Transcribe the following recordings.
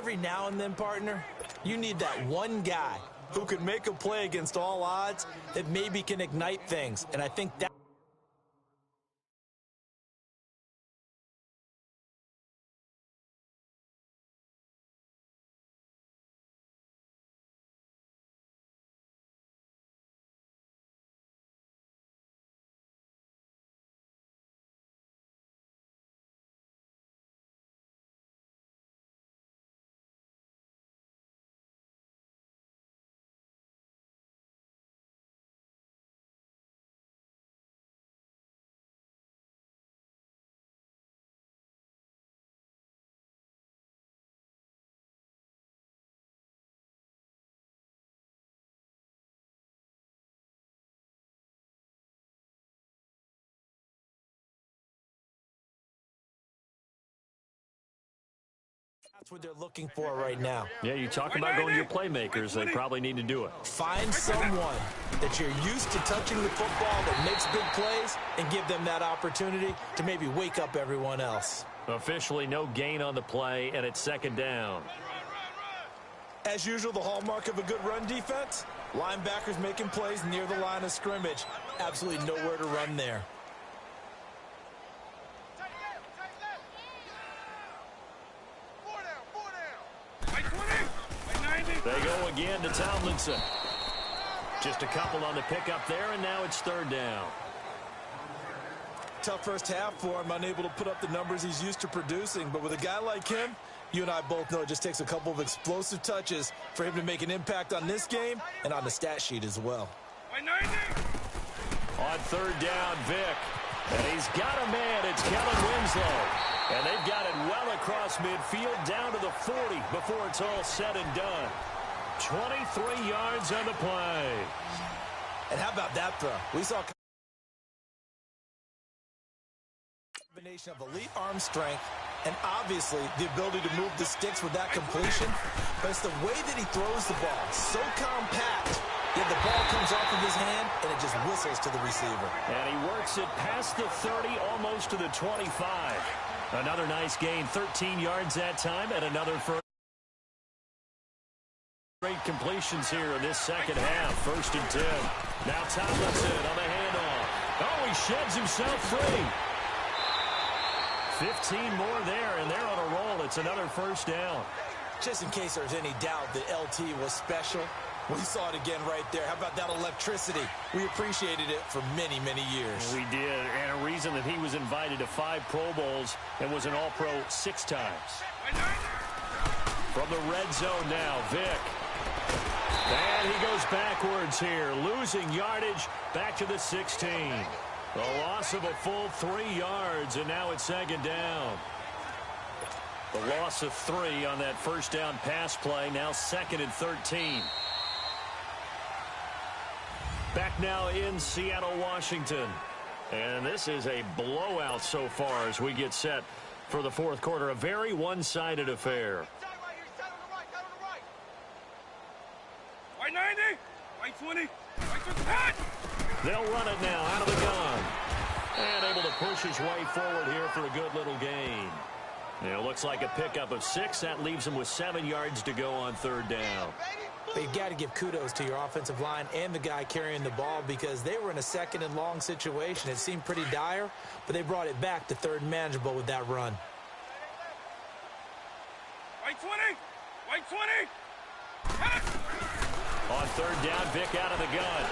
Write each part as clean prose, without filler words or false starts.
Every now and then, partner, you need that one guy who can make a play against all odds that maybe can ignite things. And I think that that's what they're looking for right now. Yeah, you talk about going to your playmakers. They probably need to do it. Find someone that you're used to touching the football that makes big plays and give them that opportunity to maybe wake up everyone else. Officially no gain on the play, and it's second down. As usual, the hallmark of a good run defense, linebackers making plays near the line of scrimmage. Absolutely nowhere to run there. They go again to Tomlinson. Just a couple on the pickup there, and now it's third down. Tough first half for him, unable to put up the numbers he's used to producing. But with a guy like him, you and I both know it just takes a couple of explosive touches for him to make an impact on this game and on the stat sheet as well. On third down, Vick. And he's got a man. It's Kellen Winslow. And they've got it well across midfield down to the 40 before it's all said and done. 23 yards on the play. And how about that throw? We saw a combination of elite arm strength and obviously the ability to move the sticks with that completion. But it's the way that he throws the ball. So compact. Yet the ball comes off of his hand and it just whistles to the receiver. And he works it past the 30, almost to the 25. Another nice gain, 13 yards that time, and another first. Great completions here in this second half. First and 10. Now Tomlinson on the handoff. Oh, he sheds himself free. 15 more there, and they're on a roll. It's another first down. Just in case there's any doubt that LT was special, we saw it again right there. How about that electricity? We appreciated it for many, many years. We did, and a reason that he was invited to 5 Pro Bowls and was an All-Pro 6 times. From the red zone now, Vick. And he goes backwards here, losing yardage back to the 16. A loss of a full 3 yards, and now it's second down. The loss of 3 on that first down pass play, now second and 13. Back now in Seattle, Washington. And this is a blowout so far as we get set for the fourth quarter. A very one-sided affair. White 90, white 20, white 10. They'll run it now out of the gun. And able to push his way forward here for a good little gain. It looks like a pickup of 6. That leaves him with 7 yards to go on third down. But you've got to give kudos to your offensive line and the guy carrying the ball because they were in a second and long situation. It seemed pretty dire, but they brought it back to third and manageable with that run. White 20, white 20. On third down, Vick out of the gun.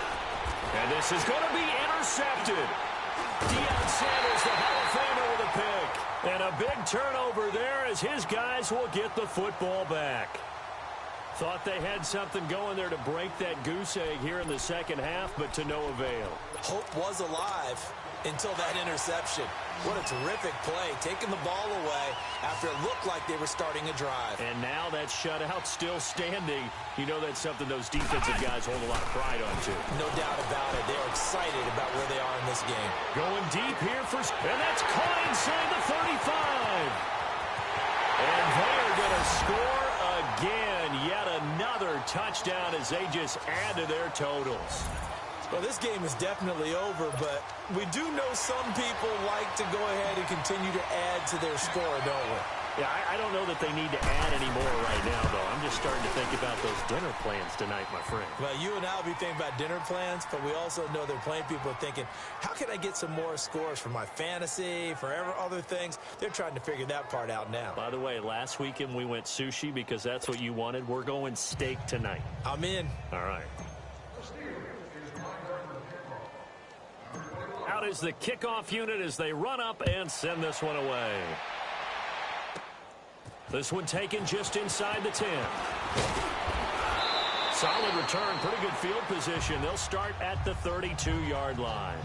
And this is going to be intercepted. Deion Sanders, the Hall of Famer, with a pick. And a big turnover there as his guys will get the football back. Thought they had something going there to break that goose egg here in the second half, but to no avail. Hope was alive until that interception. What a terrific play, taking the ball away after it looked like they were starting a drive. And now that shutout still standing. You know that's something those defensive guys hold a lot of pride on, too. No doubt about it. They're excited about where they are in this game. Going deep here and that's caught inside the 35. And they're going to score again. Yet another touchdown as they just add to their totals. Well, this game is definitely over, but we do know some people like to go ahead and continue to add to their score, don't we? Yeah, I don't know that they need to add any more right dinner plans tonight, my friend? Well, you and I will be thinking about dinner plans, but we also know they're playing people are thinking, how can I get some more scores for my fantasy, for other things? They're trying to figure that part out now. By the way, last weekend we went sushi because that's what you wanted. We're going steak tonight. I'm in. All right. Out is the kickoff unit as they run up and send this one away. This one taken just inside the 10. Solid return, pretty good field position. They'll start at the 32-yard line.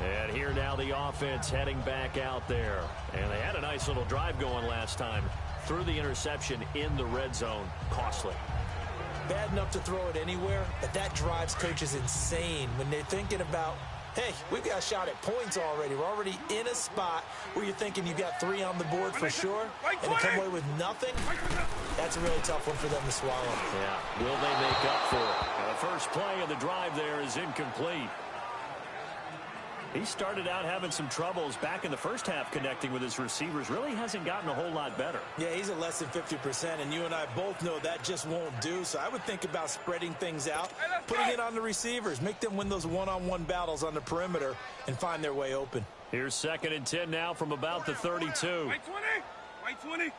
And here now the offense heading back out there. And they had a nice little drive going last time. Threw the interception in the red zone. Costly. Bad enough to throw it anywhere, but that drives coaches insane when they're thinking about, hey, we've got a shot at points already. We're already in a spot where you're thinking you've got 3 on the board for sure, and to come away with nothing, that's a really tough one for them to swallow. Yeah, will they make up for it? The first play of the drive there is incomplete. He started out having some troubles back in the first half connecting with his receivers. Really hasn't gotten a whole lot better. Yeah, he's at less than 50%, and you and I both know that just won't do. So I would think about spreading things out, putting it on the receivers, make them win those one-on-one battles on the perimeter and find their way open. Here's 2nd and 10 now from about the 32. White 20. White 20.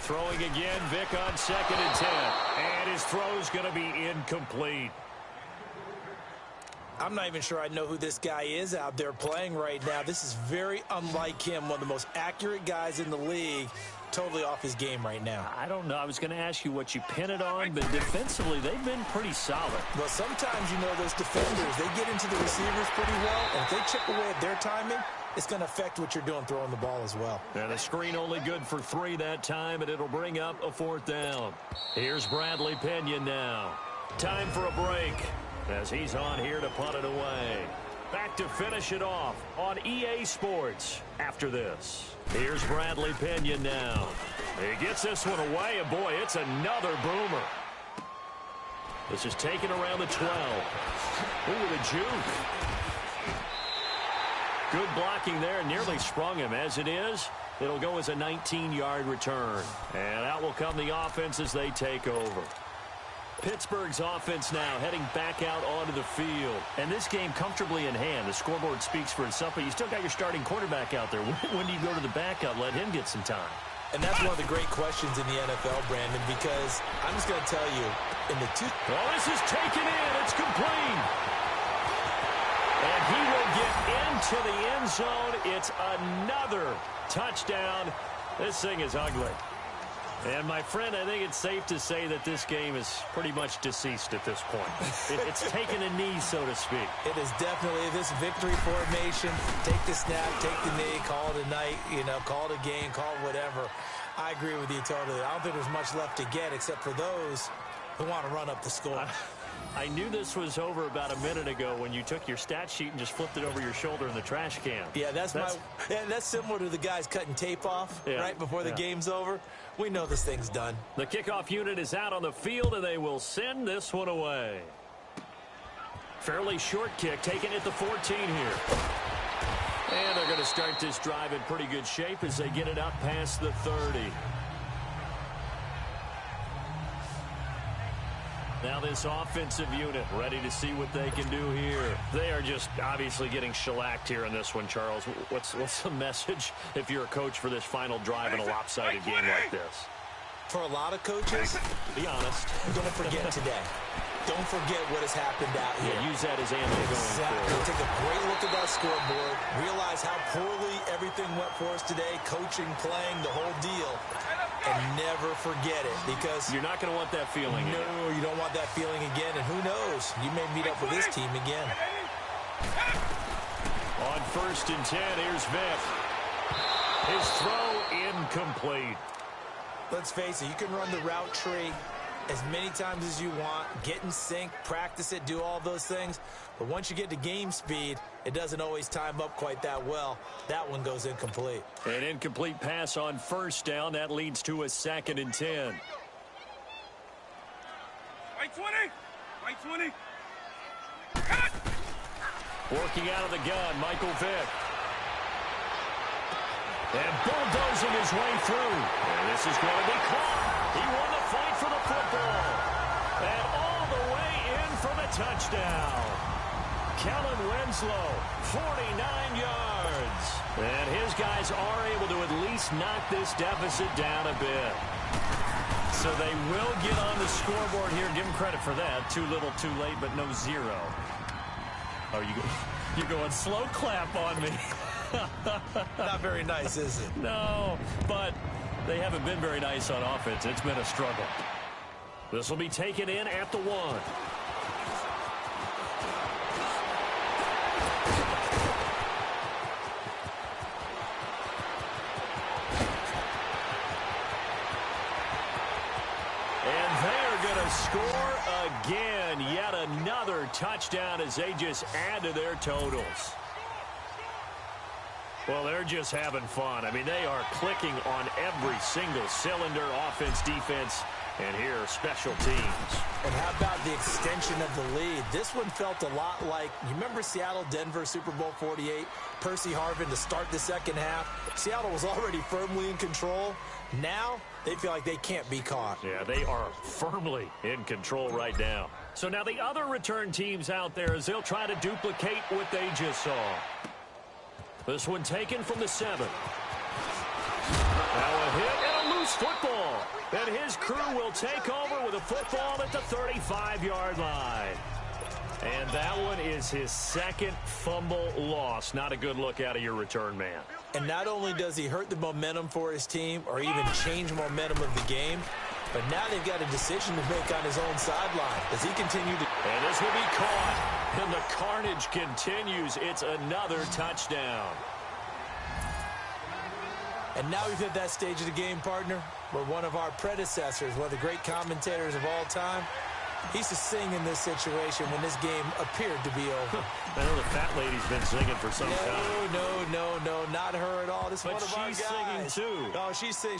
Throwing again, Vic on 2nd and 10. And his throw's going to be incomplete. I'm not even sure I know who this guy is out there playing right now. This is very unlike him, one of the most accurate guys in the league. Totally off his game right now. I don't know. I was going to ask you what you pin it on, but defensively, they've been pretty solid. Well, sometimes, you know, those defenders, they get into the receivers pretty well, and if they chip away at their timing, it's going to affect what you're doing throwing the ball as well. And a screen only good for 3 that time, and it'll bring up a 4th down. Here's Bradley Pinion now. Time for a break as he's on here to punt it away. Back to finish it off on EA Sports after this. Here's Bradley Pinion now. He gets this one away, and boy, it's another boomer. This is taken around the 12. Ooh, the juke. Good blocking there, nearly sprung him. As it is, it'll go as a 19-yard return. And out will come the offense as they take over. Pittsburgh's offense now heading back out onto the field. And this game comfortably in hand. The scoreboard speaks for itself, but you still got your starting quarterback out there. When do you go to the backup? Let him get some time. And that's one of the great questions in the NFL, Brandon, because I'm just going to tell you, in the Oh, this is taken in. It's complete. And he will get into the end zone. It's another touchdown. This thing is ugly. And, my friend, I think it's safe to say that this game is pretty much deceased at this point. It's taken a knee, so to speak. It is definitely this victory formation. Take the snap, take the knee, call it a night, you know, call it a game, call it whatever. I agree with you totally. I don't think there's much left to get except for those who want to run up the score. I knew this was over about a minute ago when you took your stat sheet and just flipped it over your shoulder in the trash can. Yeah, that's similar to the guys cutting tape off right before the game's over. We know this thing's done. The kickoff unit is out on the field, and they will send this one away. Fairly short kick, taken at the 14 here. And they're going to start this drive in pretty good shape as they get it up past the 30. Now this offensive unit ready to see what they can do here. They are just obviously getting shellacked here in this one, Charles. What's the message if you're a coach for this final drive in a lopsided game like this? For a lot of coaches, be honest. Don't forget today. Don't forget what has happened out here. Yeah, use that as ammo going forward. Take a great look at that scoreboard. Realize how poorly everything went for us today. Coaching, playing, the whole deal. And never forget it, because you're not going to want that feeling again. No, you don't want that feeling again. And who knows? You may meet up with this team again. On 1st and 10, here's Vic. His throw incomplete. Let's face it, you can run the route tree as many times as you want, get in sync, practice it, do all those things. But once you get to game speed, it doesn't always time up quite that well. That one goes incomplete. An incomplete pass on 1st down. That leads to a 2nd and 10. White 20. White 20. Working out of the gun, Michael Vick. And bulldozing his way through. And this is going to be caught. He won the fight for the football. And all the way in for the touchdown. Kellen Winslow, 49 yards. And his guys are able to at least knock this deficit down a bit. So they will get on the scoreboard here. Give them credit for that. Too little, too late, but no zero. Oh, you're going slow clap on me. Not very nice, is it? No, but they haven't been very nice on offense. It's been a struggle. This will be taken in at the 1. Score again. Yet another touchdown as they just add to their totals. Well, they're just having fun. I mean, they are clicking on every single cylinder, offense, defense, and here, special teams. And how about the extension of the lead? This one felt a lot like, you remember Seattle-Denver Super Bowl 48? Percy Harvin to start the second half. Seattle was already firmly in control. Now, they feel like they can't be caught. Yeah, they are firmly in control right now. So now the other return teams out there as they'll try to duplicate what they just saw. This one taken from the 7. Now a hit and a loose football. And his crew will take over with a football at the 35-yard line. And that one is his second fumble loss. Not a good look out of your return man. And not only does he hurt the momentum for his team or even change momentum of the game, but now they've got a decision to make on his own sideline. Does he continue to... And this will be caught. And the carnage continues. It's another touchdown. And now we've hit that stage of the game, partner, where one of our predecessors, one of the great commentators of all time, he used to sing in this situation when this game appeared to be over. I know the fat lady's been singing for some time. No, not her at all. This is one of our guys. But she's singing, too. Oh, she's singing.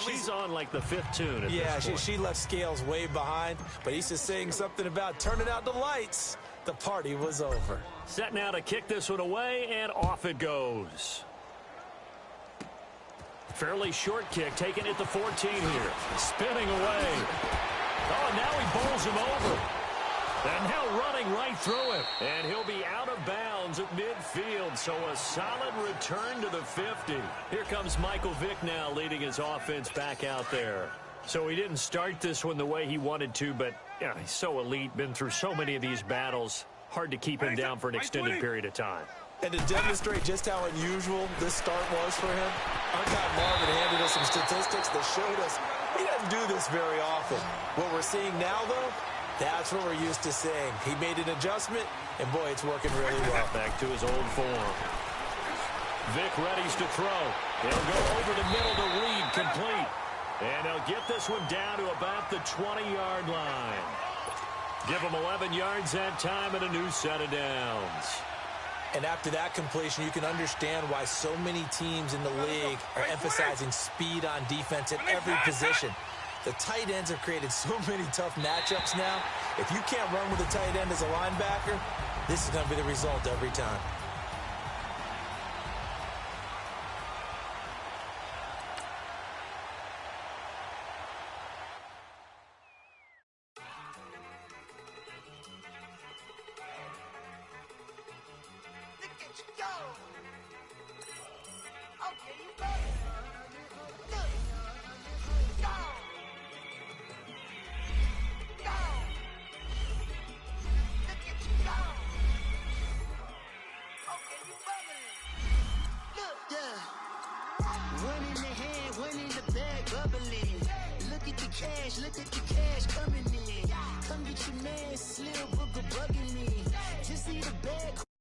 She's on, like, the 5th tune at this point. She left Scales way behind, but he used to sing something about turning out the lights. The party was over. Set now to kick this one away, and off it goes. Fairly short kick, taken at the 14 here. Spinning away. Oh, and now he bowls him over. And now running right through it. And he'll be out of bounds at midfield, so a solid return to the 50. Here comes Michael Vick now leading his offense back out there. So he didn't start this one the way he wanted to, but yeah, he's so elite, been through so many of these battles. Hard to keep him down for an extended period of time. And to demonstrate just how unusual this start was for him, our guy Marvin handed us some statistics that showed us he doesn't do this very often. What we're seeing now, though, that's what we're used to seeing. He made an adjustment, and boy, it's working really well. Back to his old form. Vick readies to throw. He'll go over the middle to Reed, complete. And they'll get this one down to about the 20-yard line. Give him 11 yards that time and a new set of downs. And after that completion, you can understand why so many teams in the league are emphasizing speed on defense at every position. The tight ends have created so many tough matchups now. If you can't run with a tight end as a linebacker, this is going to be the result every time. Look at the cash coming in. Come get your man, Slim Booger bugging me. Just see the bag.